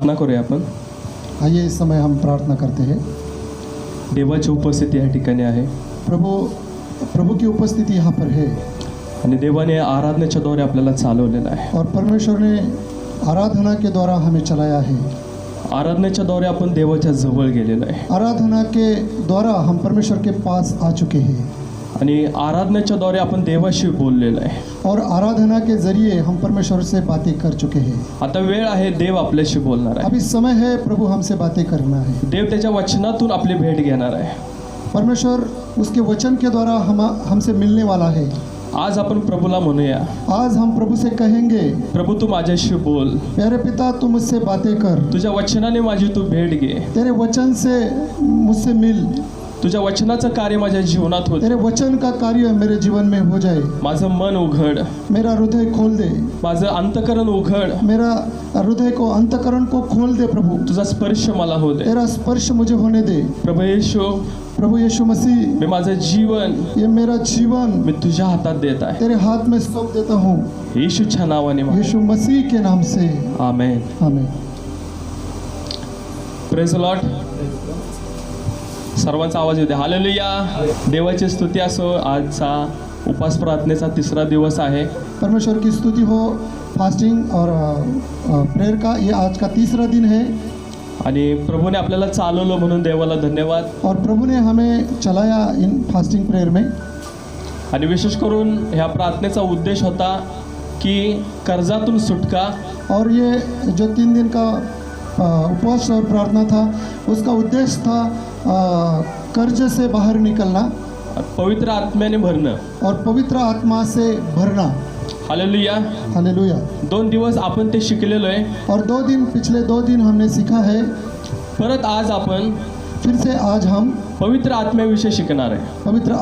प्रार्थना करूया आपण. आइए इस समय हम प्रार्थना करते हैं। देवाची उपस्थिती या ठिकाणी आहे प्रभु की उपस्थिति यहाँ पर है आणि देवाने आराधनेच्या द्वारे आपल्याला चालवलेलं आहे. और परमेश्वर ने आराधना के द्वारा हमें चलाया है। आराधनेच्या द्वारे आपण देवाच्या जवळ गेलेलो आहे आराधना के द्वारा हम परमेश्वर के पास आ चुके हैं आणि आराधनेच्या द्वारे आपण देवाशी बोललेलो आहे. और आराधना के जरिए हम परमेश्वर से बातें कर चुके हैं। आता वेळ आहे देव आपल्याशी बोलणार आहे. अभी समय है प्रभु हमसे बातें करना है। देव त्याच्या वचनातून आपली भेट घेणार आहे. परमेश्वर उसके वचन के द्वारा हमसे मिलने वाला है। आज आपण प्रभूला म्हणूया, आज हम प्रभु से कहेंगे, प्रभु तू माझ्याशी बोल, प्यारे पिता तू मुझसे बातें कर, तुझ्या वचनाने माझी तू भेट घे, तेरे वचन से मुझसे मिल, तुझ्या वचनाचं कार्य माझ्या जीवनात होते, तेरे वचन का कार्य मेरे जीवन में हो जाए। माझं मन उघड, मेरा हृदय खोल दे, माझं अंतकरण उघड, मेरा हृदय को अंतकरण को खोल दे प्रभु, तुझा स्पर्श मला हो दे. तेरा स्पर्श मुझे होने दे। प्रभु यीशु मसीह, मी माझं जीवन ये मेरा जीवन मी तुझ्या हातात देत आहे. तेरे हाथ में सौंप देता हूँ येशूच्या नावाने यीशु मसीह के नाम से, आमेन. आमीन। Praise Lord. सर्वांचा आवाज येऊ दे. हालेलुया. देवाची स्तुती असो. आजचा उपास प्रार्थनेचा तिसरा दिवस आहे. परमेश्वर की स्तुति हो। फास्टिंग और प्रेयर का ये आज का तीसरा दिन है आणि प्रभूने आपल्याला चालवलं म्हणून देवाला धन्यवाद. और प्रभु ने हमें चलाया इन फास्टिंग प्रेयर में। आणि विशेष करून ह्या प्रार्थनेचा उद्देश होता की कर्जातून सुटका. और ये जो 3 दिन का उपवास और प्रार्थना था उसका उद्देश्य था कर्ज से बाहर निकलना, पवित्र आत्म्याने भरणं और पवित्र आत्मा से भरना। हालेलुया. हालेलुया। 2 दिवस आपण ते शिकलेलो आहे. और पिछले 2 दिन हमने सीखा है। परत आज आपण फिर से आज हम पवित्र आत्म्याविषयी शिकणार आहे. पवित्र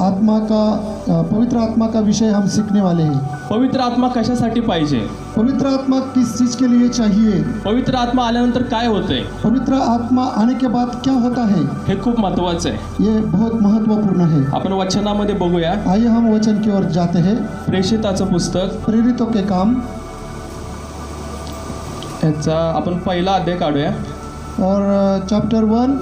आत्मा का विषय हम सीखने वाले हैं। पवित्र आत्मा कशासाठी पाहिजे? पवित्र आत्मा किस चीज़ के लिए चाहिए? पवित्र आत्मा आल्यानंतर काय होतंय? पवित्र आत्मा आने के बाद क्या होता है? हे खूप महत्त्वाचं आहे. ये बहुत महत्वपूर्ण है। आपण वचनामध्ये बघूया. आइए हम वचन की ओर जाते हैं। प्रेषिताचं पुस्तक, प्रेरितों के काम, याचा आपण पहिला अध्याय काढूया. और चैप्टर 1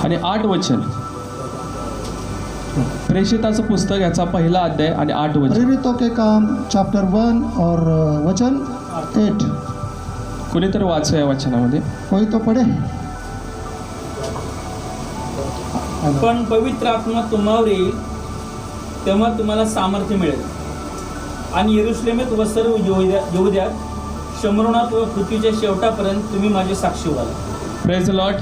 आणि 8 वचन. प्रेषिताचं पुस्तक याचा पहिला अध्याय आणि 8 वचन. प्रेरितों के काम चैप्टर 1 और वचन 8। कोणीतरी वाचू या वचनामध्ये. कोई तो पढ़े। पण पवित्र आत्मा तुम्हावर येईल तेव्हा तुम्हाला सामर्थ्य मिळेल आणि यरूशलेमेत व सर्व यहूद्यात शमरोनात व पृथ्वीच्या शेवटापर्यंत तुम्ही माझे साक्षी व्हाल. Praise Lord.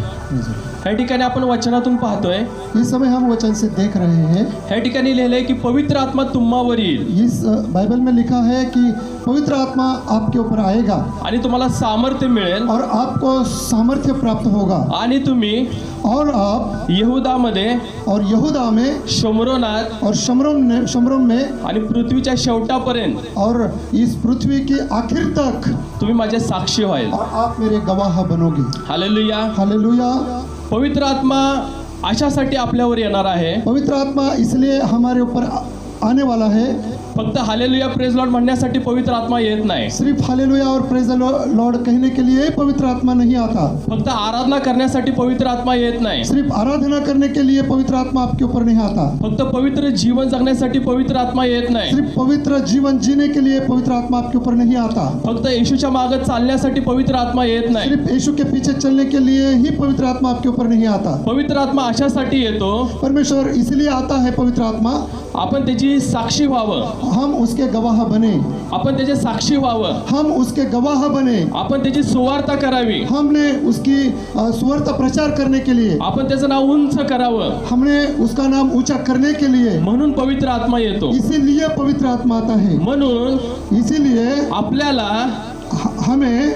ह्या ठिकाणी आपण वचनातून पाहतोय, इस समय हम वचन से देख रहे हैं। ह्या ठिकाणी लिहिलंय की पवित्र आत्मा तुम्हावर येईल. इस बाइबल में लिखा है कि पवित्र आत्मा आपके ऊपर आएगा आणि तुम्हाला सामर्थ्य मिळेल और आपको सामर्थ्य प्राप्त होगा, आणि तुम्ही और आप यहूदामध्ये और यहूदा में शमरोनात और शमरोन में आणि पृथ्वीच्या शेवटापर्यंत और इस पृथ्वी की आखिर तक तुम्ही माझे साक्षी व्हाल. और आप मेरे गवाह बनोगे। हालेलुया. हालेलुया। पवित्र आत्मा अशासाठी आपल्यावर येणार आहे. पवित्र आत्मा इसलिए हमारे ऊपर आने वाला है। फक्त हालेलुया प्रेज लॉर्ड म्हणण्यासाठी पवित्र आत्मा येत नाही. सिर्फ हालेलुया और प्रेज द लॉर्ड कहने के लिए पवित्र आत्मा नहीं आता। फक्त आराधना करण्यासाठी पवित्र आत्मा येत नाही. सिर्फ आराधना करने के लिए पवित्र आत्मा आपके ऊपर नहीं आता। फक्त पवित्र जीवन जगण्यासाठी पवित्र आत्मा येत नाही. सिर्फ पवित्र जीवन जीने के लिए पवित्र आत्मा आपके ऊपर नहीं आता। फक्त येशूच्या मागे चालण्यासाठी पवित्र आत्मा येत नाही. सिर्फ यीशु के पीछे चलने के लिए ही पवित्र आत्मा आपके ऊपर नहीं आता। पवित्र आत्मा अशासाठी येतो, परमेश्वर इसलिए आता है पवित्र आत्मा, आपण त्याची साक्षी व्हावं. हम उसके गवाह बने। आपण त्याचे साक्षी व्हावं. हम उसके गवाह बने। आपण त्याची सुवार्ता करावी. हमने उसकी सुवार्ता प्रचार करने के लिए, आपण त्याचं नाव उंच करावं, हमने उसका नाम ऊंचा करने के लिए, म्हणून पवित्र आत्मा येतो. इसीलिए पवित्र आत्मा आता है। म्हणून इसीलिए आपल्याला हमें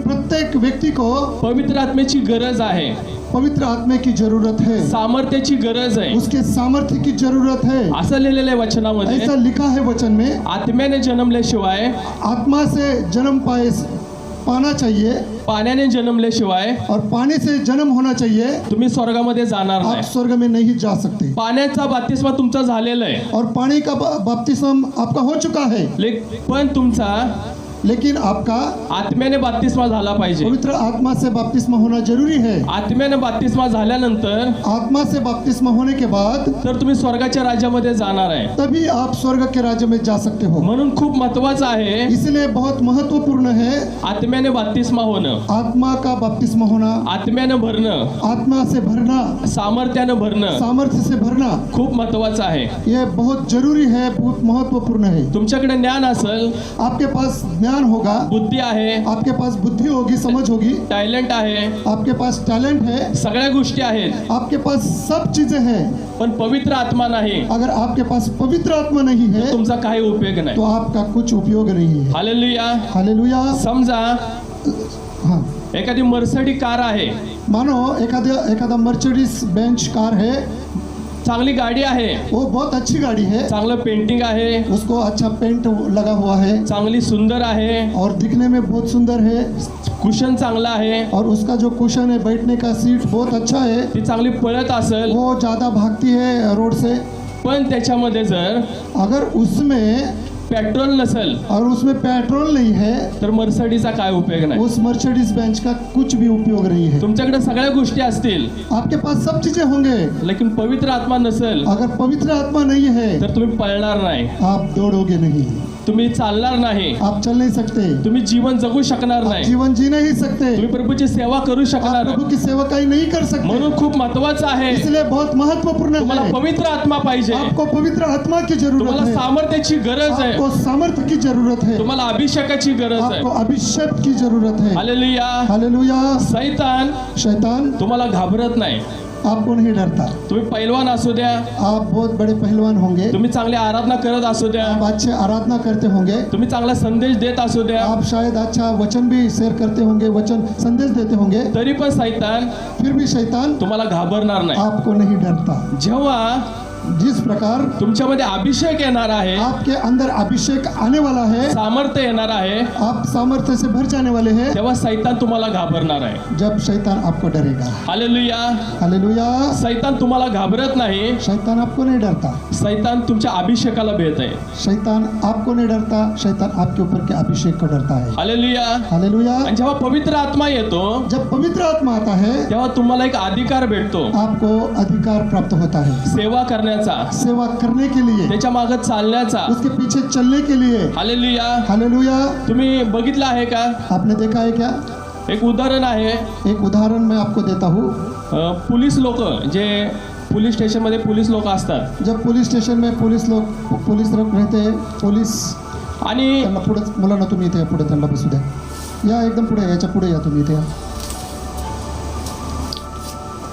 प्रत्येक व्यक्ति को पवित्र आत्म्याची गरज आहे. पवित्र आत्मा की जरूरत है, सामर्थ्याची गरज आहे. उसके सामर्थ्य की जरूरत है। असं लिहिलेलं आहे वचनामध्ये. ऐसा लिखा है वचन में, आत्म्याने जन्मल्याशिवाय आत्मा से जन्म पाए पाना चाहिए पाण्याने जन्मल्याशिवाय और पानी से जन्म होना चाहिए, तुम्ही स्वर्गामध्ये जाणार आप नाही. स्वर्ग में नहीं जा सकते. पाण्याचा बपतिस्मा तुमचा झालेला आहे, और पानी का बपतिस्मा आपका हो चुका है, पण तुमचा लेकिन आपका आत्म्याने बपतिस्मा झाला पाहिजे. पवित्र आत्मा से बपतिस्मा होना जरूरी है. आत्म्याने बपतिस्मा झाल्यानंतर आत्मा से बपतिस्मा होने के बाद तर तुम्ही स्वर्गाच्या राज्यामध्ये जाणार आहे. तभी आप स्वर्ग के राज्य में जा सकते हो. म्हणून खूप महत्वाचं आहे इसलिए बहुत महत्वपूर्ण है आत्म्याने बपतिस्मा होणं, आत्मा का बपतिस्मा होना, आत्म्यानं भरणं, आत्मा से भरना, सामर्थ्यानं भरणं सामर्थ्य से भरना, खूप महत्वाचं आहे. ये बहुत जरूरी है, बहुत महत्वपूर्ण है. तुमच्याकडे ज्ञान असेल, आपके पास ज्ञान होगा, बुद्धी आहे, आपके पास बुद्धि होगी, समझ होगी, टॅलेंट आहे, आपके पास टैलेंट है, सगळ्या गोष्टी आहेत, आपके पास सब चीजें हैं. पण पवित्र आत्मा नाही, अगर आपके पास पवित्र आत्मा नहीं है तुमचा काही उपयोग नाही. तो आपका कुछ उपयोग नहीं है. हालेलुया. हालेलुया. समजा हाँ, एखादी मर्सिडीज कार आहे, मानो एखादा मर्सिडीज बेंच कार है, चांगली गाडी आहे, वो बहुत अच्छी गाड़ी है, चांगलं पेंटिंग आहे, उसको अच्छा पेंट लगा हुआ है चांगली सुंदर आहे, और दिखने में बहुत सुंदर है, कुशन चांगला आहे, और उसका जो कुशन है, बैठने का सीट बहुत अच्छा है, ती चांगली पळत असेल, वो ज़्यादा भागती है रोड से. पण त्याच्यामध्ये जर अगर उसमें पेट्रोल नसेल और उसमें पेट्रोल नहीं है, तर मर्सिडीजचा काय उपयोग नाही. उस मर्सिडीज बेंच का कुछ भी उपयोग नहीं है. तुमच्याकडे सगळ्या गोष्टी असतील, आपके पास सब चीजें होंगे, लेकिन पवित्र आत्मा नसेल अगर पवित्र आत्मा नहीं है तर तुम्ही पळणार नाही, आप दौड़ोगे नहीं, तुम्ही चालणार नाही, आप चल नहीं सकते, तुम्ही जीवन जगू शकणार आप नाही, जीवन जी नहीं सकते, तुम्ही प्रभूची सेवा करू आप शकणार प्रभु की सेवकाई नहीं कर सकते. म्हणून खूप महत्वाचं आहे, इसलिए बहुत महत्वपूर्ण तुम्हाला है, पवित्र आत्मा पाहिजे, आपको पवित्र आत्मा की जरूरत तुम्हाला है, सामर्थ्याची गरज आहे, आपको सामर्थ्य की जरूरत है, तुम्हाला अभिषेकाची गरज आपको आहे. अभिषेक की जरूरत है. हालेलुया. हालेलुया. सैतान शैतान तुम्हाला घाबरत नाही. आपको नहीं डरता. तुम्ही पैलवान असू द्या, आप बहुत बड़े पहलवान होंगे, तुम्ही चांगली आराधना करत असू द्या, आप अच्छे आराधना करते होंगे, तुम्ही चांगला संदेश देत असू द्या, आप शायद अच्छा वचन भी शेयर करते होंगे, वचन संदेश देते होंगे, तरी पण सैतान फिर भी शैतान तुम्हाला घाबरणार नाही. आपको नहीं डरता. जेव्हा जिस प्रकार तुमच्यामध्ये अभिषेक येणार आहे, आपके अंदर अभिषेक आने वाला है, सामर्थ्य येणार आहे, आप सामर्थ्य से भर जाने वाले हैं, तेव्हा सैतान तुम्हाला घाबरणार आहे. जब शैतान आपको डरेगा. हालेलुया. हालेलुया. सैतान तुम्हाला घाबरत नाही, शैतान आपको नहीं डरता. सैतान तुमच्या अभिषेकाला भेट आहे. शैतान आपको नहीं डरता, शैतान आपके ऊपर के अभिषेक को डरता है. हालेलुया. हालेलुया. आणि जेव्हा पवित्र आत्मा येतो जब पवित्र आत्मा आता है, तेव्हा तुम्हाला एक अधिकार भेटतो, आपको अधिकार प्राप्त होता है, सेवा करण्याचा, सेवा करने के लिए, त्याच्या मागे चालण्याचा. उसके पीछे चलने के लिए. हालेलुया. हालेलुया. तुम्ही बघितलं आहे का? आपने देखा है क्या? एक उदाहरण आहे. एक उदाहरण मैं आपको देता हूँ. पोलीस लोक जे पोलीस स्टेशनमध्ये पोलीस लोक असतात जब पुलिस स्टेशन में पुलिस लोग रहते हैं, पुलिस आणि त्यांना पुढे, मुलांना तुम्ही इथे या, पुढे त्यांना बसू द्या, या एकदम पुढे, याच्या पुढे या, तुम्ही इथे या.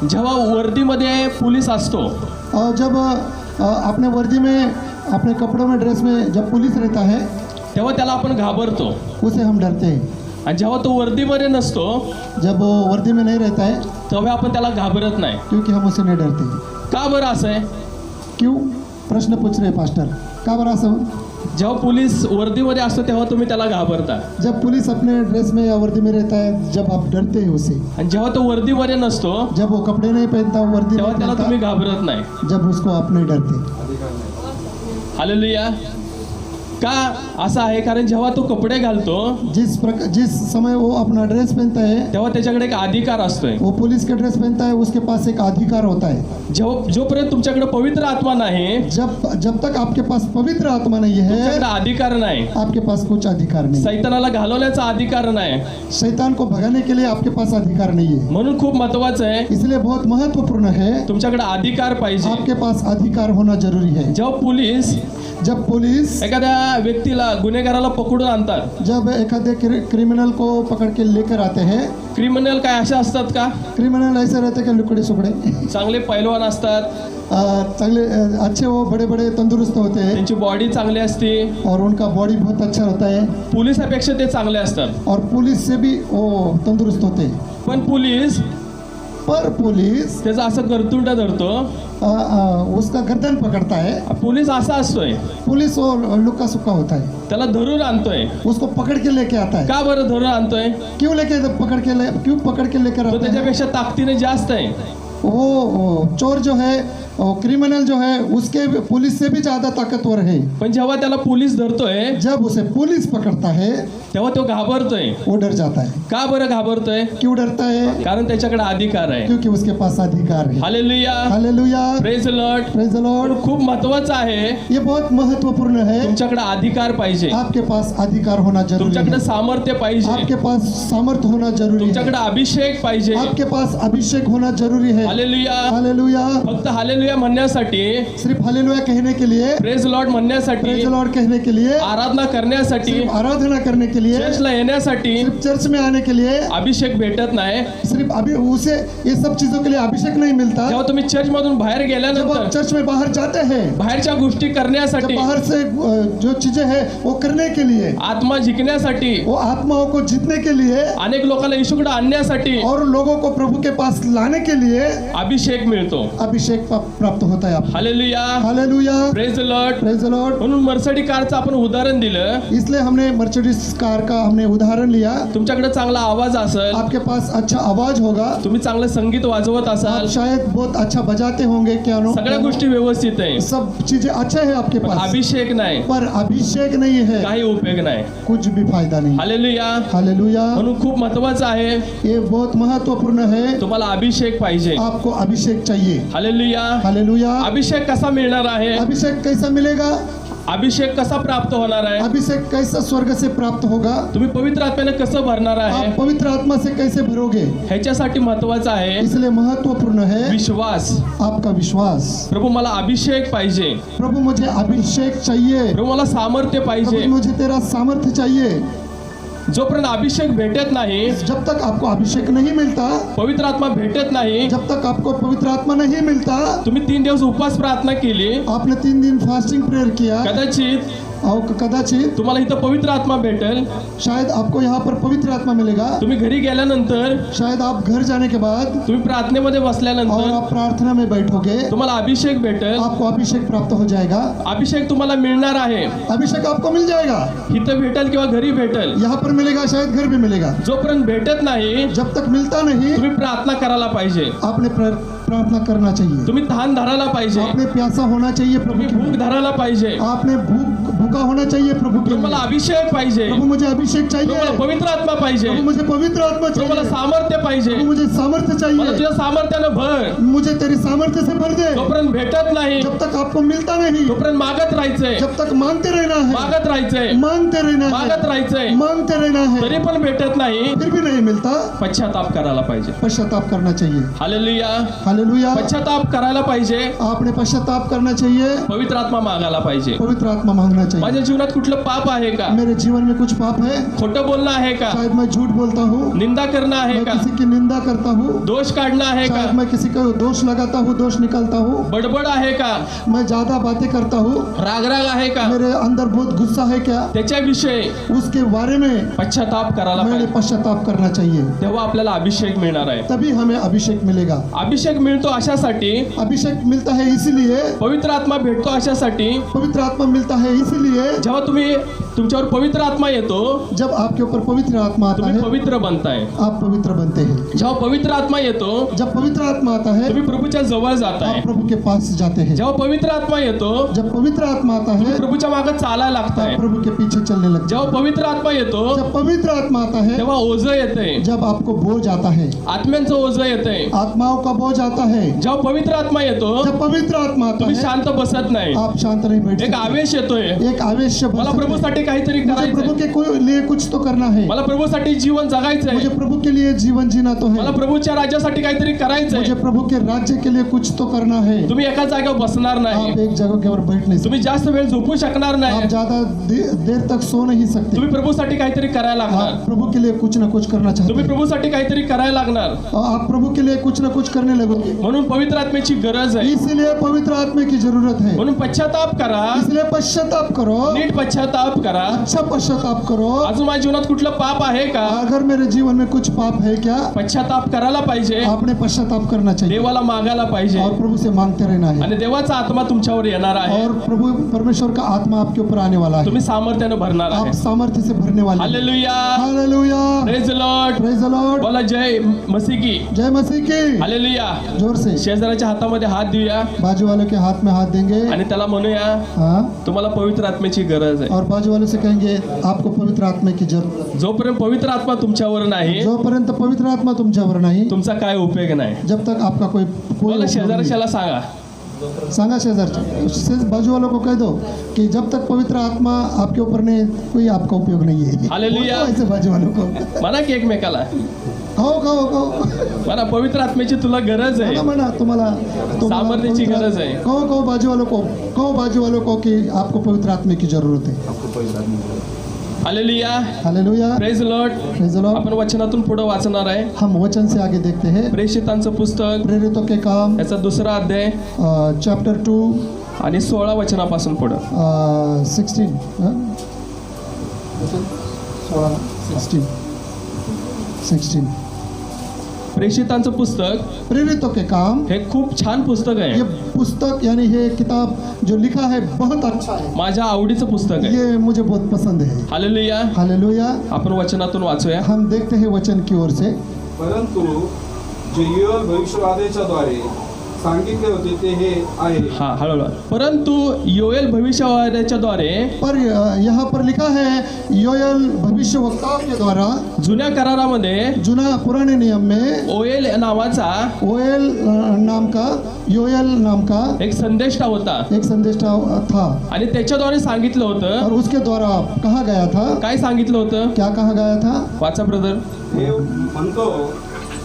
जेव्हा वर्दीमध्ये पोलीस असतो, और जब अपने वर्दी में, अपने कपड़ों में, ड्रेस में जब पुलिस रहता है, तेव्हा त्याला आपण घाबरतो. उसे हम डरते हैं. आणि जेव्हा तो वर्दीमध्ये नसतो, जब वो वर्दी में नहीं रहता है, तेव्हा आपण त्याला घाबरत नाही. क्योंकि हम उसे नहीं डरते. का बरं असं आहे? क्यों? प्रश्न पूछ रहे पास्टर. का बरा असं? जेव्हा पोलीस वर्दीमध्ये असतो तेव्हा तुम्ही त्याला घाबरता, जब पुलिस अपने ड्रेस में या वर्दी में रहता है, जब आप डरते हैं उसे. आणि जेव्हा तो वर्दीमध्ये नसतो जब वो कपड़े नहीं पहनता, वर्दी तेव्हा नहीं त्याला पहनता, तुम्ही घाबरत नाही. जब उसको आप नहीं डरते. हालेलुया. का असं आहे? कारण जेव्हा तो कपडे घालतो जिस समय वो अपना ड्रेस पहनता है, तेव्हा त्याच्याकडे एक अधिकार असतोय. वो पुलिस के ड्रेस पहनता है, उसके पास एक अधिकार होता है. जेव्हा जोपर्यंत तुमच्याकडे पवित्र आत्मा नाही, जब तक आपके पास पवित्र आत्मा नहीं है, तुमच्याकडे अधिकार नाही. आपके पास कुछ अधिकार नहीं. सैतानाला घालवण्याचा अधिकार नाही. शैतान को भगाने के लिए आपके पास अधिकार नहीं है. म्हणून खूप महत्वाचं आहे, इसलिए बहुत महत्वपूर्ण है, तुमच्याकडे अधिकार पाहिजे. आपके पास अधिकार होना जरूरी है. जब पुलिस एखाद्या व्यक्तीला, गुन्हेगाराला पकडून आणतात, जब एखादे क्रिमिनल को पकड़ के लेकर आते हैं, क्रिमिनल काय असे असतात का? क्रिमिनल ऐसे रहते कि लुकड़े सुकड़े, चांगले पैलवान असतात, चांगले अच्छे, वो बड़े बड़े तंदुरुस्त होते हैं, त्यांची बॉडी चांगली असते, और उनका बॉडी बहुत अच्छा होता है, पोलिसापेक्षा ते चांगले असतात. और पुलिस से भी वो तंदुरुस्त होते हैं. पण पोलीस पर पुलिस त्याचा असं करतुंड धरतो. उसका गर्दन पकड़ता है. पोलीस असा असतोय, पुलिस वो लुक्का सुक्का होता है, त्याला धरून आणतोय. उसको पकड़ के लेके आता है. का बरं धरून आणतोय? क्यों पकड़ के लेकर तो आता है? त्याच्यापेक्षा ताकदीने जास्त आहे. वो चोर जो है, क्रिमिनल जो है, उसके पुलिस से भी ज्यादा ताकतवर है. पण जेव्हा त्याला पोलीस धरतोय जब उसे पुलिस पकड़ता है तेव्हा तो घाबरतोय. वो डर जाता है. का बरं घाबरतोय? क्यों डरता है? कारण त्याच्याकडे अधिकार आहे. क्योंकि उसके पास अधिकार है. Hallelujah, hallelujah, praise the Lord. Praise the Lord. खूप महत्वाचं आहे. ये बहुत महत्वपूर्ण है. तुमच्याकडे अधिकार पाहिजे, आपके पास अधिकार होना जरूरी तुमच्याकडे है. सामर्थ्य पाहिजे, आपके पास सामर्थ्य होना जरूरी है. तुमच्याकडे अभिषेक पाहिजे. आपके पास अभिषेक होना जरूरी है. हालेलुया. हालेलुया. फक्त हालेलुया म्हणण्यासाठी, सिर्फ हालेलुया कहने के लिए, प्रेज लॉर्ड म्हणण्यासाठी, प्रेज द लॉर्ड कहने के लिए, आराधना करण्यासाठी, सिर्फ आराधना करने के लिए, चर्चला येण्यासाठी सिर्फ चर्च में आने के लिए, अभिषेक भेटत नाही. सिर्फ अभी उसे ये सब चीजों के लिए अभिषेक नहीं मिलता. जेव्हा तुम्ही चर्च मधून बाहेर जब आप गेल्यानंतर चर्च में बाहर जाते हैं, बाहेरच्या गोष्टी जब करण्यासाठी, बाहर से जो चीजें हैं वो करने के लिए, आत्मा जिंकण्यासाठी, वो आत्माओं को जीतने के लिए अनेक लोकांना येशूकडे आणण्यासाठी और लोगों को प्रभु के पास लाने के लिए अभिषेक मिळतो. अभिषेक प्राप्त होता है आपको. Hallelujah, hallelujah, praise the Lord. Praise the Lord. म्हणून मर्सिडीज कारचं आपण उदाहरण दिलं. इसलिए हमने मर्सिडीज कार का हमने उदाहरण लिया. तुमच्याकडे चांगला आवाज असेल, आपके पास अच्छा आवाज होगा, तुम्ही चांगलं संगीत वाजवत आप असाल, शायद बहुत अच्छा बजाते होंगे, पियानो, सगळ्या गोष्टी व्यवस्थित आहे, सब चीजें अच्छे हैं आपके पण पास, अभिषेक नाही, पर अभिषेक नहीं है, काही उपयोग नाही. कुछ भी फायदा नहीं. हालेलुया. हालेलुया. म्हणून खूप महत्वाचं आहे, ये बहुत महत्वपूर्ण है. तुम्हाला अभिषेक पाहिजे. आपको अभिषेक चाहिए. हालेलुया. हालेलुया. अभिषेक कसा मिळणार आहे? अभिषेक कैसा मिलेगा? अभिषेक कसा प्राप्त होणार आहे? अभिषेक कैसा स्वर्ग से प्राप्त होगा? तुम्ही पवित्र आत्म्याने कसं भरणार आहे? आप पवित्र आत्मा से कैसे भरोगे? ह्याच्यासाठी महत्वाचं आहे इसलिए महत्वपूर्ण है विश्वास. आपका विश्वास. प्रभु मला अभिषेक पाहिजे, प्रभु मुझे अभिषेक चाहिए. प्रभु मला सामर्थ्य पाहिजे. प्रभु मुझे तेरा सामर्थ्य चाहिए. जोपर्यंत अभिषेक भेटत नाही, जब तक आपको अभिषेक नहीं मिलता, पवित्र आत्मा भेटत नाही, जब तक आपको पवित्र आत्मा नहीं मिलता, तुम्ही 3 दिवस उपवास प्रार्थना केली, आपने 3 दिन फास्टिंग प्रेयर किया, कदाचित और कदाचित तुम्हाला इथं पवित्र आत्मा भेटेल. शायद आपको यहाँ पर पवित्र आत्मा मिलेगा. तुम्ही घरी गेल्यानंतर, शायद आप घर जाने के बाद तुम्ही प्रार्थनेमध्ये और बसल्यानंतर आप प्रार्थना में बैठोगे, तुम्हाला अभिषेक भेटेल. आपको अभिषेक प्राप्त हो जाएगा. अभिषेक तुम्हाला मिळणार आहे. अभिषेक आपको मिल जाएगा. इथं भेटेल किंवा घरी भेटेल. यहाँ पर मिलेगा, शायद घर भी मिलेगा. जोपर्यंत भेटत नाही, जब तक मिलता नहीं, तुम्ही प्रार्थना करायला पाहिजे, आपने प्रार्थना करना चाहिए. तुम्ही तहान धरायला पाहिजे, आपने प्यासा होना चाहिए प्रभु तुम्ही की. भूक धरायला पाहिजे. आपने भूखा होना चाहिए प्रभु के तुम्हाला लिए. अभिषेक पाहिजे, प्रभु मुझे अभिषेक चाहिए. तुम्हाला पवित्र आत्मा पाहिजे, प्रभु मुझे पवित्र आत्मा तुम्हाला चाहिए. सामर्थ्य पाहिजे. प्रभु मुझे सामर्थ्य मला चाहिए. तुझ्या सामर्थ्यानं भर. मुझे तेरी सामर्थ्य से भर दे. जोपर्यंत भेटत नाही, जब तक आपको मिलता नहीं, तोपर्यंत मागत राहायचंय, जब तक मांगते रहना है, मागत राहायचंय, मांगते रहना मागत है, राहायचंय. मांगते रहना है. तरी पण भेटत नाही, फिर भी नहीं मिलता, पश्चाताप करायला पाहिजे. पश्चाताप करना चाहिए. हालेलुया. हालेलुया. पश्चाताप करायला पाहिजे, आपने पश्चाताप करना चाहिए. पवित्र आत्मा मागायला पाहिजे. पवित्र आत्मा मांगना चाहिए. माझ्या जीवनात कुठलं पाप आहे का? मेरे जीवन में कुछ पाप है, खोटं बोलणं आहे का? शायद मैं झूठ बोलता हूँ, निंदा करणं आहे मैं का? किसी की निंदा करता हूँ, दोष काढणं आहे का? शायद मैं किसी को दोष लगाता हूँ, दोष निकालता हूँ, बडबड आहे का? मैं ज्यादा बातें करता हूँ, रागराग आहे का? मेरे अंदर बहुत गुस्सा है क्या, त्याच्याविषयी उसके बारे में पश्चाताप करायला मैंने पाहिजे. पश्चाताप करना चाहिए. तेव्हा आपल्याला अभिषेक मिळणार आहे. तभी हमें अभिषेक मिलेगा. अभिषेक मिळतो अशासाठी, अभिषेक मिलता है इसीलिए, पवित्र आत्मा भेटतो अशासाठी, पवित्र आत्मा मिलता है इसीलिए, जेव्हा तुम्ही तुमच्यावर पवित्र आत्मा येतो, जब आपके ऊपर पवित्र आत्मा आता तुम्ही है, पवित्र बनताय. आप पवित्र बनते हैं. जेव्हा पवित्र आत्मा येतो, जब पवित्र आत्मा आता है, तुम्ही प्रभूच्या जवळ जाताय. आप प्रभु के पास जाते हैं. जेव्हा पवित्र आत्मा येतो, जब पवित्र आत्मा आता है, प्रभूच्या मागे चालायला लागताय. आप प्रभु के पीछे चलने लगते जेव्हा हैं. पवित्र आत्मा येतो, जब पवित्र आत्मा आता है, तेव्हा ओझं येतंय, जब आपको बोझ आता है, आत्म्यांचं ओझं येतंय. आत्माओं का बोझ आता है. जेव्हा पवित्र आत्मा येतो, जब पवित्र आत्मा आता तुम्ही है, शांत बसत नाही, आप शांत नहीं बैठ एक सकते. आवेश येतोय. एक आवेश मला बस सकते. प्रभूसाठी काहीतरी मुझे प्रभु करायचंय, के लिए कुछ तो करना है. मला प्रभूसाठी जीवन जगायचंय, मुझे प्रभु के लिए जीवन जीना तो मला है. प्रभूच्या राज्यासाठी काहीतरी करायचंय. मुझे प्रभु के राज्य के लिए कुछ तो करना है. तुम्ही एका जागेवर बसणार नाही, आप एक जगह के ऊपर बैठ नहीं सकते. तुम्ही जास्त वेळ झोपू शकणार आप नाही, ज्यादा देर तक सो नहीं सकते. तुम्ही प्रभूसाठी काहीतरी करायला लागणार, आप प्रभु के लिए कुछ ना कुछ करना चाहते तुम्ही हैं. प्रभूसाठी काहीतरी करायला लागणार. आप प्रभु के लिए कुछ ना कुछ करने लगोगे. म्हणून पवित्र आत्म्याची गरज आहे. इसलिए पवित्र आत्मा की जरूरत है. म्हणून पश्चाताप करा, इसलिए पश्चाताप करो, नीट पश्चाताप करा. अच्छा पश्चाताप करो. अजून माझ्या जीवनात कुठलं पाप आहे का? अगर मेरे जीवन में कुछ पाप है क्या, पश्चाताप करायला पाहिजे, आपने पश्चाताप करना चाहिए देवाला मागायला पाहिजे और प्रभु से मांगते रहना है. आणि देवाचा आत्मा तुमच्यावर येणार आहे. और प्रभु परमेश्वर का आत्मा आपके ऊपर आने वाला है. तुम्ही सामर्थ्याने भरणार आप आहे. सामर्थ्य से भरने वाले हैं. Hallelujah. Hallelujah. Praise the Lord. Praise the Lord. बोला जय मसीह की. जय मसीह की. हालेलुया. जोर से शेजाऱ्याच्या हातामध्ये हात देऊया बाजू वालों के हाथ में हाथ देंगे. आणि त्याला म्हणूया हाँ. तुम्हाला पवित्र आत्म्याची गरज आहे. और बाजू वालों से कहेंगे आपको पवित्र आत्मा की जरूरत है. जोपर्यंत पवित्र आत्मा तुमच्यावर नाही जोपर्यंत पवित्र आत्मा तुमच्यावर नाही, तुमचा काय उपयोग नाही. जब तक आपका कोई बोला उपयोग शेजाऱ्याला सांगा. नहीं. सांगा शेजारच्या बाजू वालों को कह दो कि जब तक पवित्र आत्मा आपके ऊपर नहीं, कोई आपका उपयोग नहीं है. हालेलुया. बोलो ऐसे बाजू वालों को. म्हणा की एकमेकाला कहो म्हणा पवित्र आत्म्याची तुला गरज आहे. म्हणा तुम्हाला सामर्थ्याची गरज आहे. कहो बाजू वालों को कि आपको पवित्र आत्मा की जरूरत है. Hallelujah. Hallelujah. Praise the Lord. Praise the Lord. आपण वचनातून पुढे वाचणार आहे. हम वचन से आगे देखते हैं. प्रेषितांचं पुस्तक प्रेरितों के काम याचा 2रा अध्याय चैप्टर 2 आणि 16 वचनापासून पुढे. 16 16 प्रेषितांचं पुस्तक प्रेरितों के काम. हे खूप छान पुस्तक आहे. ये पुस्तक यानी ये किताब जो लिखा है बहुत अच्छा है. माझ्या आवडीचं पुस्तक आहे. ये मुझे बहुत पसंद है. हालेलुया. हालेलुया. आपण वचनातून वाचूया. हम देखते हैं वचन की ओर से. परंतु जे योएल भविष्यवादेच्या द्वारे सांगितले होते ते हे आहे. हा हळूहळू. परंतु योएल भविष्यवाण्याच्या द्वारे पर यहाँ पर लिखा है योएल भविष्यवक्ताओं के द्वारा जुन्या करारामध्ये पुराने नियम में ओएल नावाचा योएल नाम का एक संदेष्टा होता एक संदेष्टा था. आणि त्याच्याद्वारे सांगितलं होतं. और उसके द्वारा कहा गया था. काय सांगितलं होतं? क्या कहा गया था? वाचा ब्रदर. देव म्हणतो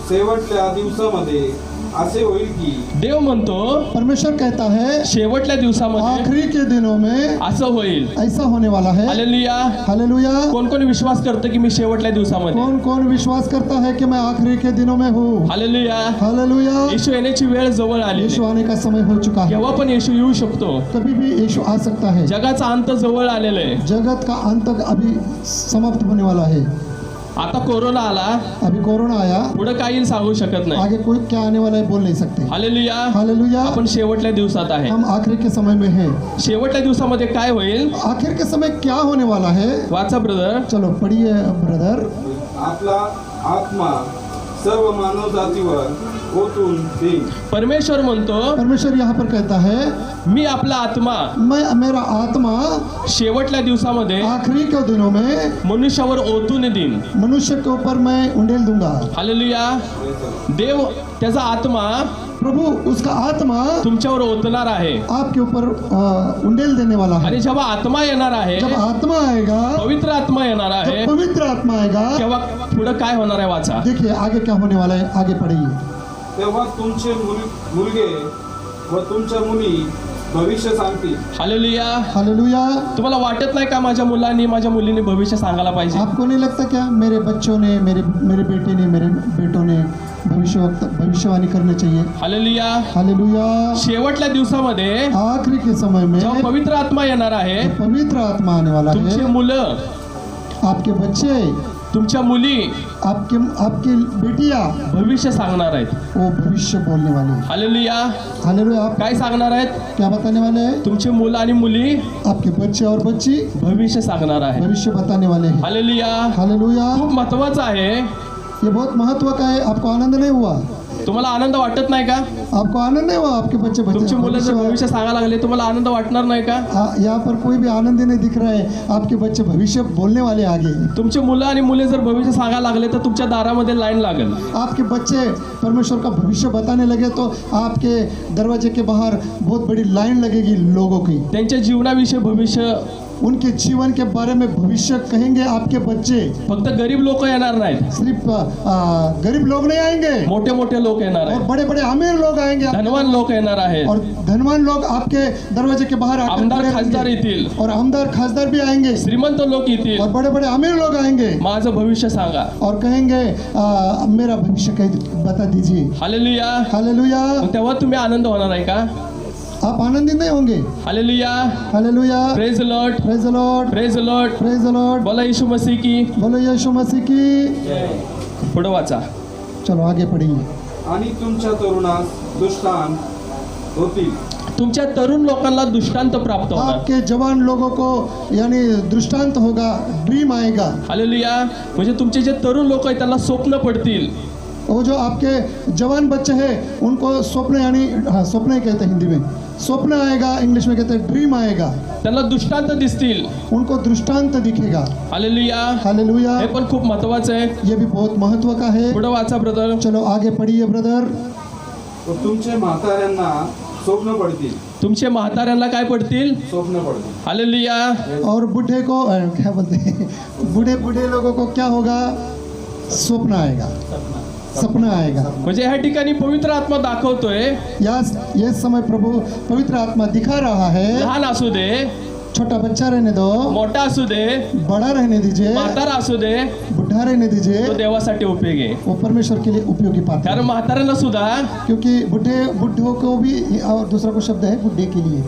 शेवटच्या दिवसामध्ये असे होईल की. देव म्हणतो परमेश्वर कहता है शेवटल्या दिवसामध्ये आखिरी के दिनों में असं होईल. ऐसा होने वाला है. हालेलुया. हालेलुया. कोण कोण विश्वास करतं की मी शेवटल्या दिवसामध्ये. कौन कौन विश्वास करता है कि मैं आखिरी के दिनों में हूँ. हालेलुया. हालेलुया. येशू येण्याची वेळ जवळ आली. यीशु आने का समय हो चुका है. केव्हा पण येशू येऊ शकतो. कभी भी यीशु आ सकता है. जगाचा अंत जवळ आलेला आहे. जगत का अंत अभी समाप्त होने वाला है. आता कोरोना आला. अभी कोरोना आया. पुढे काही सांगू शकत नाही. आगे कोई क्या आने वाला है बोल नहीं सकते. हालेलुया. हालेलुया. आपण शेवटल्या दिवसात आहे. हम आखिर के समय में हैं. शेवटल्या दिवसामध्ये काय होईल? आखिर के समय क्या होने वाला है? वाचा ब्रदर. चलो पढ़िए ब्रदर. आपला आत्मा सर्व मानव जातीवर ओतून देईल. परमेश्वर म्हणतो परमेश्वर यहाँ पर कहता है मी आपला आत्मा मेरा आत्मा शेवटल्या दिवसामध्ये आखिरी के दिनों में मनुष्यावर ओतून देईन. मनुष्य के ऊपर मैं उंडेल दूंगा. हालेलुया. देव त्याचा आत्मा प्रभु उसका आत्मा तुमच्यावर ओतणार आहे. आपके ऊपर उंडेल देने वाला है. आणि जेव्हा आत्मा येणार आहे, जब आत्मा आएगा, पवित्र आत्मा येणार आहे, जब पवित्र आत्मा आएगा, तेव्हा पुढे काय होणार आहे? वाचा. देखिए आगे क्या होने वाला है. आगे पढ़िए. तेव्हा तुमचे मुलगे व तुमच्या मुली भविष्य सांगतील. हालेलुया. हालेलुया. तुम्हाला वाटत नाही का माझ्या मुलांनी माझ्या मुलींनी भविष्य सांगायला पाहिजे? आपको नहीं लगता क्या मेरे बच्चों ने मेरे बेटे ने मेरे बेटों ने भविष्यवाणी करनी चाहिए? हालेलुया. हालेलुया. शेवटल्या दिवसामध्ये आखिरी के समय में जेव्हा पवित्र आत्मा येणार आहे, पवित्र आत्मा आने वाला तुमचे है. मुलं, आपके बच्चे, तुमच्या मुली आपकी बेटियां भविष्य सांगणार आहेत. वो भविष्य बोलने वाले हैं. हालेलुया. हालेलुया. आप काय सांगणार आहेत? क्या बताने वाले हैं? तुमचे मुलं आणि मुली आपके बच्चे और बच्ची भविष्य सांगणार आहे. भविष्य बताने वाले हैं. हालेलुया. हालेलुया. खूप महत्वाचं आहे. ये बहुत महत्व का है. आपको आनंद नहीं हुआ? तुम्हाला आनंद वाटत नाही का? आपको आनंद नहीं हुआ? आपके बच्चे तुमचे मुलं जर भविष्य सांगायला लागले, तुम्हाला आनंद वाटणार नाही का? यहाँ पर कोई भी आनंद नहीं दिख रहा है. आपके बच्चे भविष्य बोलने वाले आगे. तुमचे मुलं आणि मुले जर भविष्य सांगायला लागले तर तुमच्या दारामध्ये लाईन लागेल. आपके बच्चे परमेश्वर का भविष्य बताने लगे तो आपके दरवाजे के बाहर बहुत बड़ी लाइन लगेगी लोगों की. त्यांच्या जीवनाविषयी भविष्य, उनके जीवन के बारे में भविष्य कहेंगे आपके बच्चे. फक्त गरीब लोक येणार नाहीत, सिर्फ गरीब लोग नहीं आएंगे, मोठे मोठे लोक येणार और आहेत, बड़े बड़े अमीर लोग आएंगे. धनवान लोक येणार आहेत, और धनवान लोग आपके दरवाजे के बाहर आकर आमदार खड़े खासदार रहेंगे. येतील, और आमदार खासदार भी आएंगे, श्रीमंत लोक येतील, और बड़े बड़े अमीर लोग आएंगे माझं भविष्य सांगा. और कहेंगे मेरा भविष्य बता दीजिए. हालेलुया. हालेलुया. मग तेव्हा तुम्ही आनंद होणार आहे का? आप आनंदित नहीं होंगे? Hallelujah, hallelujah, praise the Lord, praise the Lord, praise the Lord. Praise the Lord. बोला यीशु मसीह की. बोलो यीशु मसीह की. पुढे वाचा. चलो आगे पढ़िए. आणि तुमच्या तरुणास दुष्टांत होतील. तुमच्या तरुण लोकांना दृष्टांत प्राप्त होणार. आपके जवान लोगों को यानी दृष्टांत होगा, ड्रीम आएगा. हालेलुया. म्हणजे तुमचे जे तरुण लोक आहेत त्यांना स्वप्न पडतील. वो जो आपके जवान बच्चे हैं उनको स्वप्न यानी हाँ स्वप्न ही कहते हैं हिंदी में. स्वप्न आएगा, इंग्लिश में कहते हैं ड्रीम आएगा. त्यांना दृष्टांत दिसतील. उनको दृष्टांत दिखेगा. हालेलुया. हालेलुया. हे पण खूप महत्वाचं आहे. ये भी बहुत महत्व का है. पुढे वाचा ब्रदर. चलो आगे पढ़िए ब्रदर. व तुमच्या म्हाताऱ्यांना स्वप्न पडतील. तुमचे म्हाताऱ्यांना काय पडतील? स्वप्न पडतील. हालेलुया. और बूढ़े को क्या बोलते हैं, बूढ़े बूढ़े लोगों को क्या होगा? स्वप्न आएगा, सपना आएगा. म्हणजे ह्या ठिकाणी पवित्र आत्मा दाखवतोय. ये समय प्रभु पवित्र आत्मा दिखा रहा है. लहान असू दे, छोटा बच्चा रहने दो, मोठा असू दे, बड़ा रहने दीजिए, म्हातारा असू दे, बुढ़ा रहने दीजिए, तो देवासाठी उपयोग आहे. वो परमेश्वर के लिए उपयोगी पात्र कारण है. म्हाताऱ्यांना सुद्धा, क्योंकि बुढ़ों को भी, और दूसरा को शब्द है बुढ़े के लिए,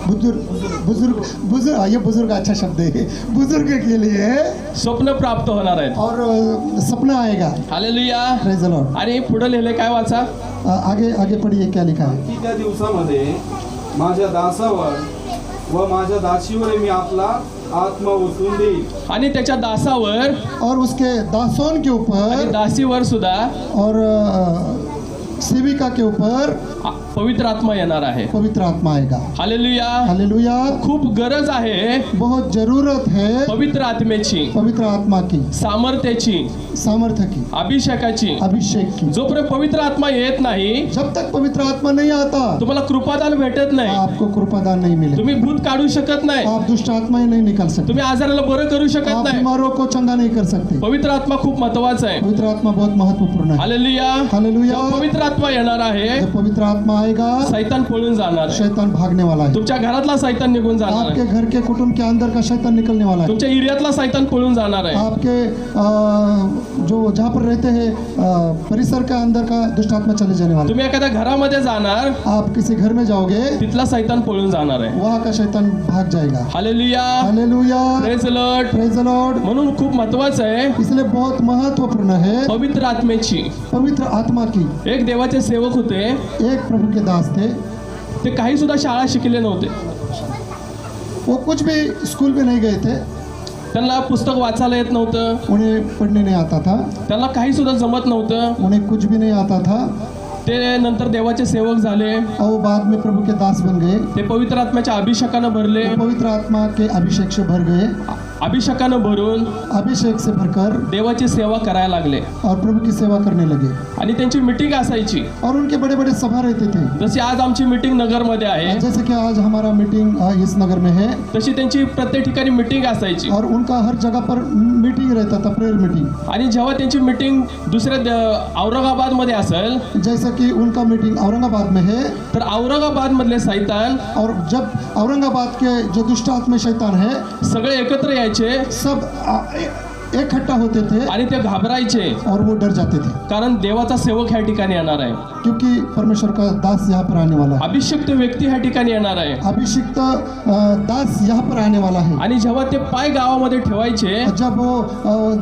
बुजुर्ग बुजुर्ग बुजुर्ग ये बुजुर्ग अच्छा शब्द है. बुजुर्ग के लिए स्वप्न प्राप्त होणार आहेत. और सपना आएगा. हालेलुया. Praise the Lord. आणि पुढे लिहिले काय वाचा. आगे आगे पढ़िए क्या लिखा है. की त्या दिवसामध्ये माझ्या दासावर व माझ्या दासीवर मी आपला आत्मा ओतून देईल. आणि त्याच्या दासावर और उसके दासों के आणि ऊपर दासीवर सुद्धा और सेविका के ऊपर पवित्र आत्मा येणार आहे. पवित्र आत्मा आएगा. हालेलुया. हालेलुया. खूप गरज आहे बहुत जरूरत है पवित्र आत्मेची, पवित्र आत्मा की, सामर्थ्याची, सामर्थ्य की, अभिषेकाची. अभिषेक की. जोपर्यंत पवित्र आत्मा येत नाही, जब तक पवित्र आत्मा नहीं आता तुम्हाला कृपादान भेटत नाही. आपको कृपादान नहीं मिले. तुम्ही भूत काढू शकत नाही. आप दुष्ट आत्माएं नहीं निकाल सकते. तुम्ही आजाराला बरं करू शकत आप नाही. बीमारों को चंगा नहीं कर सकते. पवित्र आत्मा खूप महत्वाचा आहे. पवित्र आत्मा बहुत महत्वपूर्ण है. हालेलुया. हालेलुया. जेव्हा पवित्र आत्मा येणार आहे, जब पवित्र आत्मा आएगा सैतान पळून जाणार आहे. शैतान भागने वाला है. तुमच्या घरातला सैतान निघून जाणार आपके आहे. घर के कुटुंब के अंदर का शैतान निकलने वाला है. तुमच्या एरियातला सैतान पळून जाणार आहे. आपके जो जहाँ पर रहते हैं परिसर का अंदर का दुष्ट आत्मा चले जाने वाला है. तुम्ही एखाद्या घरामध्ये जाणार, आप किसी घर में जाओगे तिथला सैतान पळून जाणार आहे. वहाँ का शैतान भाग जाएगा. Hallelujah. Hallelujah. Praise the Lord. Praise the Lord. म्हणून खूप महत्वाचं आहे इसलिए बहुत महत्वपूर्ण है पवित्र आत्मेची. पवित्र आत्मा की. एक देवाचे सेवक होते. एक प्रभु के दास थे. ते काही सुद्धा शाळा शिकले नव्हते. वो कुछ भी स्कूल में नहीं गए थे. त्यांना पुस्तक वाचायला येत नव्हतं. उन्हें पढ़ने नहीं आता था. त्यांना काही सुद्धा जमत नव्हतं. उन्हें कुछ भी नहीं आता था. ते नंतर देवाचे सेवक झाले. और वो बाद में प्रभु के दास बन गए. ते पवित्र आत्म्याच्या अभिषेकानं भरले. पवित्र आत्मा के अभिषेक से भर गए. अभिषेकानं भरून अभिषेक से भरकर देवाची सेवा करायला लागले. और प्रभु की सेवा करने लगे. आणि त्यांची मीटिंग असायची. और उनके बड़े बड़े सभा रहते थे. जशी आज आमची मीटिंग नगरमध्ये आहे, जैसे कि आज हमारा मीटिंग इस नगर में है, तशी त्यांची प्रत्येक ठिकाणी मीटिंग असायची. और उनका हर जगह पर मीटिंग रहता था, प्रेयर मीटिंग. आणि जेव्हा त्यांची मीटिंग दुसऱ्या औरंगाबादमध्ये असेल, जैसे कि उनका मीटिंग औरंगाबाद में है, तर औरंगाबाद मधले सैतान और जब औरंगाबाद के जो दुष्ट आत्मा शैतान है सगळे एकत्र यायचे सब इकट्ठा होते थे आणि ते घाबरायचे. और वो डर जाते थे. कारण देवाचा सेवक ह्या ठिकाणी येणार आहे. क्योंकि परमेश्वर का दास यहाँ पर आने वाला है. अभिषिक्त व्यक्ती ह्या ठिकाणी येणार आहे. अभिषिक्त दास यहाँ पर आने वाला है. आणि जेव्हा ते पाय गावामध्ये ठेवायचे, जब वो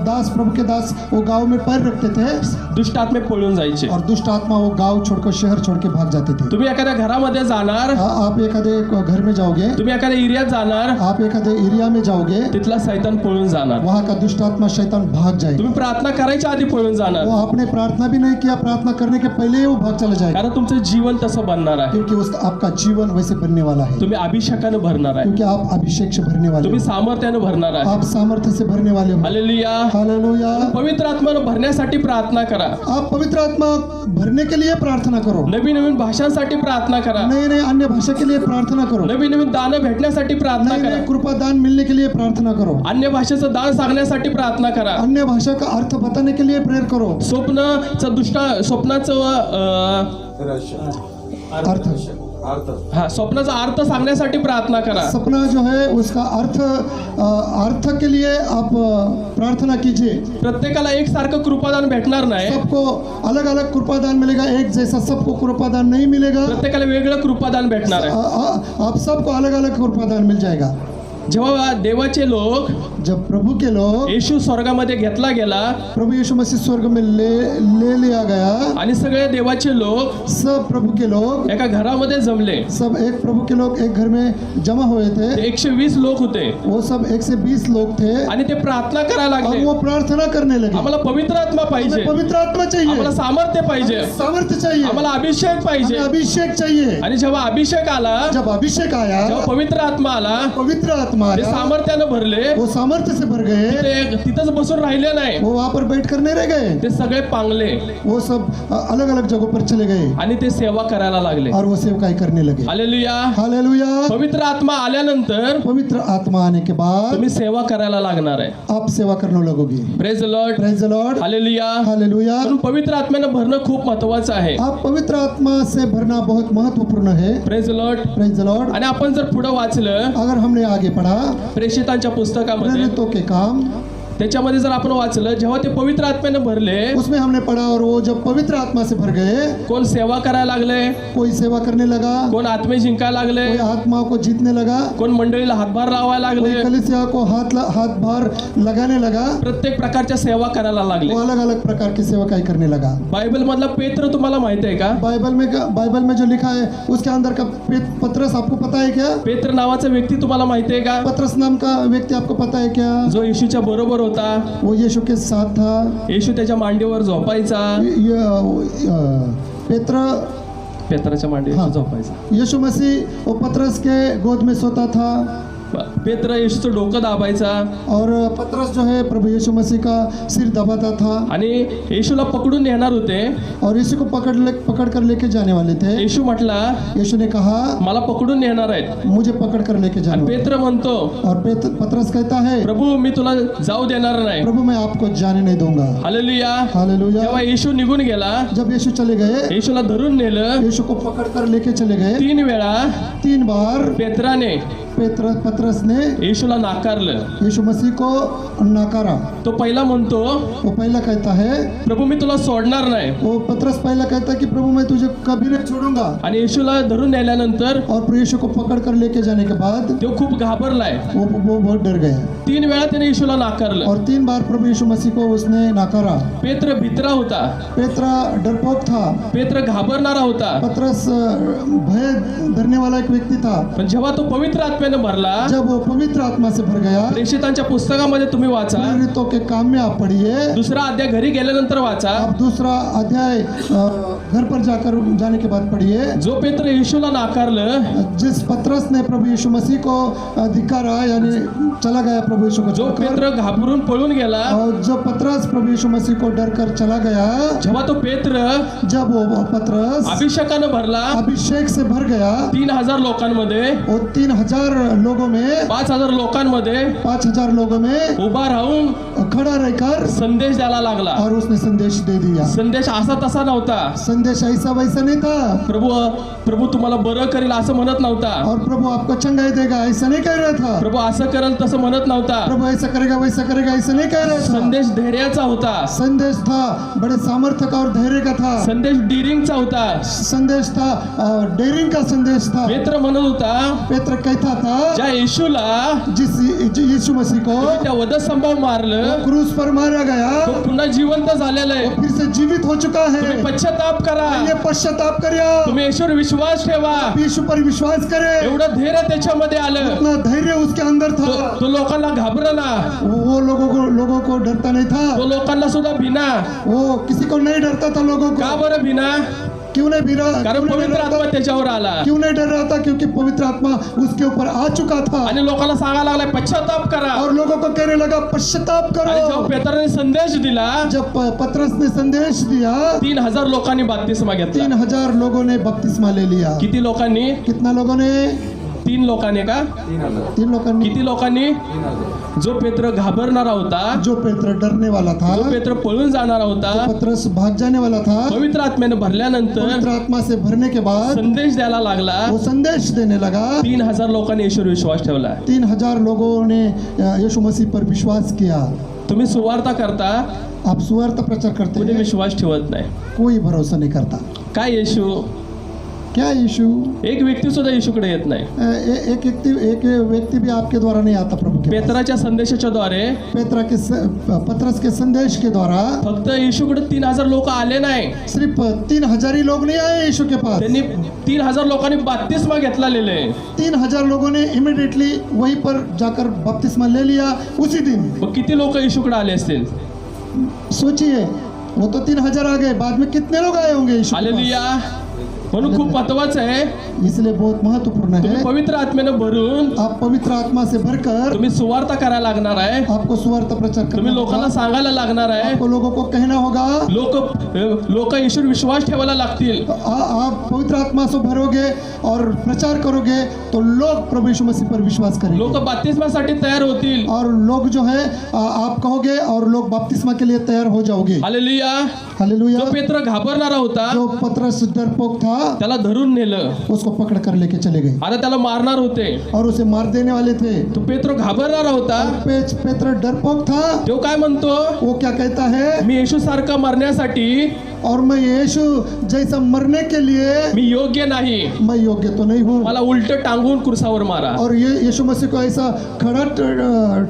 दास प्रभु के दास वो गांव में पैर रखते थे, दुष्ट आत्मे पळून जायचे. और दुष्ट आत्मा वो गांव छोड़कर शहर छोड़ के भाग जाते थे. तुम्ही एखाद्या घरामध्ये जाणार, आप एखादे घर में जाओगे, तुम्ही एखाद्या एरियात जाणार, आप एखादे एरिया में जाओगे, तिथला सैतान पळून जाणार. वहाँ का दुष्ट आत्मा शैतान भाग जाएगा. तुम्ही प्रार्थना करायच्या आधी पळून जाणार. वो आपने प्रार्थना भी नहीं किया, प्रार्थना करने के पहले ही वो भाग चला जाएगा. कारण तुमचं जीवन तसं बनणार आहे. क्योंकि उसका आपका जीवन वैसे बनने वाला है. तुम्ही अभिषेकानं भरणार आहे. क्योंकि आप अभिषेक से भरने वाले तुम्ही हो. सामर्थ्यानं भरणार आहे. आप सामर्थ्य से भरने वाले हो. हालेलुया. हालेलुया. पवित्र आत्म्यानं भरण्यासाठी प्रार्थना करा. आप पवित्र आत्मा भरने के लिए प्रार्थना करो. नवीन नवीन भाषांसाठी प्रार्थना करा. नए नए अन्य भाषा के लिए प्रार्थना करो. नवीन नवीन दान भेटण्यासाठी प्रार्थना नए नए करा. कृपा दान मिलने के लिए प्रार्थना करो. अन्य भाषेचं दान सांगण्यासाठी प्रार्थना करा. अन्य भाषा का अर्थ बताने के लिए प्रेयर करो. स्वप्नाचं अर्थ अर्थ हा स्वप्नाचा अर्थ सांगण्यासाठी प्रार्थना करा. सपना जो है उसका अर्थ के लिए आप प्रार्थना कीजिए. प्रत्येकाला एकसारखं कृपादान भेटणार नाही. सबको अलग अलग कृपादान मिलेगा, एक जैसा सबको कृपादान नहीं मिलेगा. प्रत्येकाला वेगळं कृपादान भेटणार आहे. आप सबको अलग अलग कृपादान मिल जाएगा. जेव्हा देवाचे लोक जब प्रभु के लोग येशू स्वर्गामध्ये घेतला गेला प्रभु यीशु मसीह स्वर्ग में ले लिया गया, आणि सगळे देवाचे लोक सब प्रभु के लोग एका घरामध्ये जमले. सब एक प्रभु के लोग एक घर में जमा हुए थे. ते 120 लोक होते वो सब 120 लोग थे आणि ते प्रार्थना करायला और लागले. वो प्रार्थना करने लगे. आम्हाला पवित्र आत्मा पाहिजे, हमें पवित्र आत्मा आम्हाला चाहिए, सामर्थ्य पाहिजे, सामर्थ्य चाहिए, आम्हाला अभिषेक पाहिजे. हमें अभिषेक चाहिए. आणि जेव्हा अभिषेक आला, जब अभिषेक आया, जेव्हा पवित्र आत्मा आला, पवित्र आत्मा ते आया, सामर्थ्यानं भरले. वो सामर्थ्य से भर गए. ते तिथंच बसून राहिले नाही, वो वहां पर बैठ कर नहीं रह गए, ते सगळे पांगले वो सब अलग अलग जगहों पर चले गए आणि ते सेवा करायला लागले. और वो सेवकाई करने लगे. हालेलुया. हालेलुया. पवित्र आत्मा आल्यानंतर पवित्र आत्मा आने के बाद तुम्ही सेवा करायला लागणार आहे. आप सेवा करने लगोगे. Praise the Lord. Praise the Lord. Hallelujah. Hallelujah. म्हणून पवित्र आत्म्यानं भरणं खूप महत्वाचं आहे. आप पवित्र आत्मा से भरना बहुत महत्वपूर्ण है. Praise the Lord. Praise the Lord. आणि आपण जर पुढे वाचलं अगर हमने आगे पढ़ा प्रेषितांच्या पुस्तकामध्ये, प्रेरितों के काम, त्याच्यामध्ये जर आपण वाचलं, जेव्हा ते पवित्र आत्म्यानं भरले, उसमें हमने पढ़ा और वो जब पवित्र आत्मा से भर गए, कोण सेवा करायला लागले, कोई सेवा करने लगा, कोण आत्मे जिंकायला लागले, कोई आत्माओं को जीतने लगा, कोण मंडळीला हातभार लावायला कोई लागले, कलीसिया को हाथ भार लगाने लगा. प्रत्येक प्रकारच्या सेवा करायला लागले. वो अलग अलग प्रकार की सेवकाई करने लगा. बायबल मधला पेत्र तुम्हाला माहित आहे का? बाइबल में जो लिखा है उसके अंदर का पत्रस आपको पता है क्या? पेत्र नावाचा व्यक्ती तुम्हाला माहिती आहे का? पत्रस नाम का व्यक्ति आपको पता है क्या? जो येशूच्या बरोबर होता. वो यीशु के साथ था. येशू त्याच्या मांडीवर झोपायचा. पेत्राच्या मांडीवर हाँ. झोपायचा. यीशु मसीह वो पतरस के गोद में सोता था पेत्र येशूचं डोकं दाबायचा और पतरस जो है प्रभु यीशु मसीह का सिर दबाता था. आणि येशूला पकडून नेणार होते. और यीशु को पकड़ कर लेके जाने वाले थे. येशू म्हटला, यीशु ने कहा मला पकडून नेणार आहेत. मुझे पकड़ कर लेके जाने आणि वाले. पेत्र म्हणतो, और पतरस कहता है प्रभु मी तुला जाऊ देणार नाही. प्रभु मैं आपको जाने नहीं दूंगा. हालेलुया. हालेलुया. जेव्हा येशू निघून गेला, जब यीशु चले गए, येशूला धरून नेलं. यीशु को पकड़ कर लेके चले गए. 3 वेळा 3 बार पेत्राने पतरस ने येशूला नाकारलं. यीशु मसीह को नकारा. तो पहिला म्हणतो, वो पहला कहता है, प्रभु मी तुला सोडणार नाही. वो पतरस पहला कहता है कि प्रभु मैं तुझे कभी नहीं छोड़ूंगा. आणि येशूला धरून नेल्यानंतर और प्रभु यीशु को पकड़ कर लेके जाने के बाद तो खूप घाबरलाय. वो बहुत डर गया. 3 वेळा त्याने येशूला नाकारलं. और 3 बार प्रभु यीशु मसीह को उसने नकारा. पेत्र भित्रा होता. पेत्रा डरपोक था. पेत्र घाबरणारा होता. पतरस भय धरने वाला एक व्यक्ति था. पण जेव्हा तो पवित्र आत्म्यानं भरला, जब वो पवित्र आत्मा से भर गया, प्रेषितांच्या पुस्तकामध्ये तुम्ही वाचा. प्रेरितों के काम में आप पढ़िए. दुसरा अध्याय घरी गेल्यानंतर वाचा. आप दूसरा अध्याय घर पर जाने के बाद पढ़िए. जो पेत्र येशूला नाकारलं, जिस पतरस ने प्रभु यीशु मसीह को धिक्कारा यानी चला गया प्रभु यीशु को जो छोड़कर, पेत्र घाबरून पळून गेला, और जो पतरस प्रभु यीशु मसीह को डर कर चला गया, जेव्हा तो पेत्र जब वो पतरस अभिषेकानं भरला, अभिषेक से भर गया, 3000 लोकांमध्ये, वो 3000 लोगों में, 5000 लोकांमध्ये 5000 लोगों में उभा राहून खड़ा रहकर संदेश द्यायला लागला. और उसने संदेश दे दिया. संदेश असा तसा नव्हता. संदेश ऐसा वैसा नहीं था. प्रभु तुम्हाला बरं करेल असं म्हणत नव्हता. और प्रभु आपको चंगाई देगा ऐसा नहीं कह रहा था. प्रभु असं करेल तसं म्हणत नव्हता. प्रभु ऐसा करेगा वैसा करेगा ऐसा नहीं कह रहा था. संदेश धैर्याचा होता. संदेश था बड़े सामर्थ्य का और धैर्य का था. संदेश डिरिंगचा होता. संदेश था डेयरिंग का संदेश था. पेत्र म्हणत होता, पेत्र कहता था, ज्या येशूला जिस यीशु मसीह को त्या वधस्तंभावर मारलं, क्रूस पर मारा गया, तो पुन्हा जिवंत झालेलं आहे. फिर से जीवित हो चुका है. तुम्ही पश्चाताप करा. ये पश्चाताप करिए. तुम्ही येशूवर विश्वास ठेवा. यीशु पर विश्वास करे. एवढं धैर्य त्याच्यामध्ये आलं. इतना धैर्य उसके अंदर था. तो लोकांना घाबरला. वो लोगों को डरता नहीं था. तो लोकांना सुद्धा भिना. वो किसी को नहीं डरता था. लोगों को का बरं भिना? क्यों नहीं डर रहा? कारण पवित्र आत्मा त्याच्यावर आला. क्यों नहीं डर रहा था? क्योंकि पवित्र आत्मा उसके ऊपर आ चुका था. आणि लोकांना सांगायला लागलाय पश्चाताप करा. और लोगों को कहने लगा पश्चाताप आणि जेव्हा करो. पेत्राने संदेश दिला, जब पतरस ने संदेश दिया, 3000 लोकांनी बपतिस्मा घेतला. 3000 लोगों ने बपतिस्मा ले लिया. किती लोकांनी? कितना लोगों ने? 3 लोकांनी का? 3 लोकांनी. किती लोकांनी? 3,000. जो पेत्र घाबरणारा होता, जो पेत्र डरने वाला था, जो पेत्र पळून जाणारा होता, पतरस भाग जाने वाला था, पवित्र आत्म्याने भरल्यानंतर पवित्र आत्मा से भरने के बाद संदेश द्यायला लागला. वो संदेश देने लगा. 3,000 लोकांनी येशूवर विश्वास ठेवला. 3,000 लोगों ने यीशु मसीह पर विश्वास किया. तुम्ही सुवार्ता करता, आप सुवार्ता प्रचार करते कोणी हैं, विश्वास ठेवत नाही. कोई भरोसा नहीं करता. काय येशू? क्या यीशु? एक व्यक्ती सुद्धा येशूकडे येत नाही. एक व्यक्ति भी आपके द्वारा नहीं आता प्रभु के पास. पेत्राच्या संदेशाच्या द्वारे पतरस के संदेश के द्वारा फक्त येशूकडे 3,000 लोक आले नाही, सिर्फ 3,000 ही लोग नहीं आए यीशु के पास. त्यांनी 3,000 लोकांनी बपतिस्मा घेतलेले. 3,000 लोगों ने इमिडिएटली वहीं पर जाकर बपतिस्मा ले लिया उसी दिन. मग किती लोक येशूकडे आले असतील? सोचिए, वो तो 3,000 आ गए, बाद में कितने लोग आए होंगे यीशु के पास? हालेलुया. म्हणून खूप महत्वाचं आहे, इसलिए बहुत महत्वपूर्ण तुम्ही है, पवित्र आत्म्याने भरून आप पवित्र आत्मा से भरकर तुम्ही सुवार्ता करायला लागणार आहे. आपको सुवार्ता प्रचार तुम्ही करना लोकांना होगा. सांगायला लागणार आहे. आपको लोगों को कहना होगा. लोक येशूवर विश्वास ठेवायला लागतील. आप पवित्र आत्मा से भरोगे और प्रचार करोगे तो लोग प्रभु यीशु मसीह पर विश्वास लोक करेंगे बपतिस्मासाठी तयार होतील. और लोग जो है आप कहोगे और लोग बपतिस्मा के लिए तैयार हो जाओगे. हालेलुया. हालेलुया. जो पेत्र घाबरणारा होता, जो पतरस डरपोक था त्याला धरून नेलं. उसको पकड़ कर लेके चले गए आता त्याला मारणार होते. और उसे मार देने वाले थे. तो पेत्र घाबरणारा होता. पेत्र डरपोक था. तो काय म्हणतो? वो क्या कहता है? मी येशू सारखा मरण्यासाठी और मैं यीशु जैसा मरने के लिए मी योग्य नाही, मैं योग्य तो नहीं हूँ. मला उलट टांगून क्रूसावर मारा. और ये यीशु मसीह को ऐसा खड़ा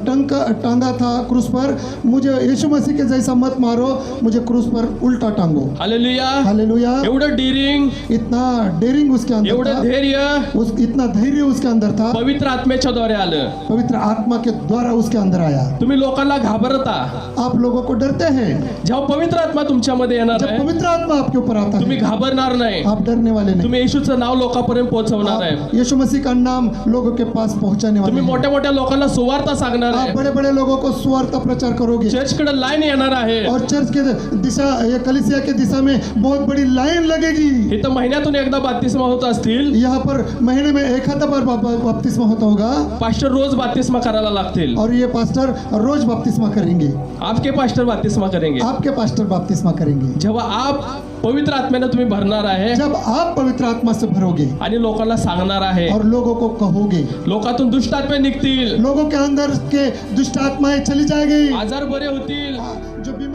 टांगा था क्रूस पर. मुझे यीशु मसीह के जैसा मत मारो, मुझे क्रूस पर उल्टा टांगो. हालेलुया. हालेलुया. एवढं डिरिंग, इतना डेरिंग उसके अंदर एवढं था. धैर्य इतना धैर्य उसके अंदर था. पवित्र आत्म्याच्या द्वारे आलं. पवित्र आत्मा के द्वारा उसके अंदर आया. तुम्ही लोकांना घाबरता, आप लोगों को डरते हैं. जेव्हा पवित्र आत्मा तुमच्यामध्ये येणार जब आहे, पवित्र आत्मा आपके ऊपर आता तुम्ही है, घाबरणार नाही. आप डरने वाले नहीं. तुम्ही येशूचं नाव लोकांपर्यंत पोहोचवणार आहे. आप यीशु मसीह का नाम लोगों के पास पहुंचाने वाले तुम्ही हैं. मोठ्या मोठ्या लोकांना सुवार्ता सांगणार आप आहे. बड़े बड़े लोगों को सुवार्ता प्रचार करोगे. चर्चकडे लाईन येणार आहे. और चर्च के दिशा, ये कलीसिया के दिशा में बहुत बड़ी लाइन लगेगी. इथं महिन्यातून एकदा बपतिस्मा होत असतील, यहाँ पर महीने में एक आधा बार बपतिस्मा होता होगा. पास्टर रोज बपतिस्मा करायला लागतील. और ये पास्टर रोज बपतिस्मा करेंगे. आपके पास्टर बपतिस्मा करेंगे. आपके पास्टर बपतिस्मा करेंगे. जेव्हा आप पवित्र आत्म्याने तुम्ही भरणार आहे जब आप पवित्र आत्मा से भरोगे आणि लोकांना सांगणार आहे, और लोगों को कहोगे, लोकातून दुष्ट आत्मे निघतील, लोगों के अंदर के दुष्ट आत्माएं चली जाएगी. आजार बरे होतील, जो बीमार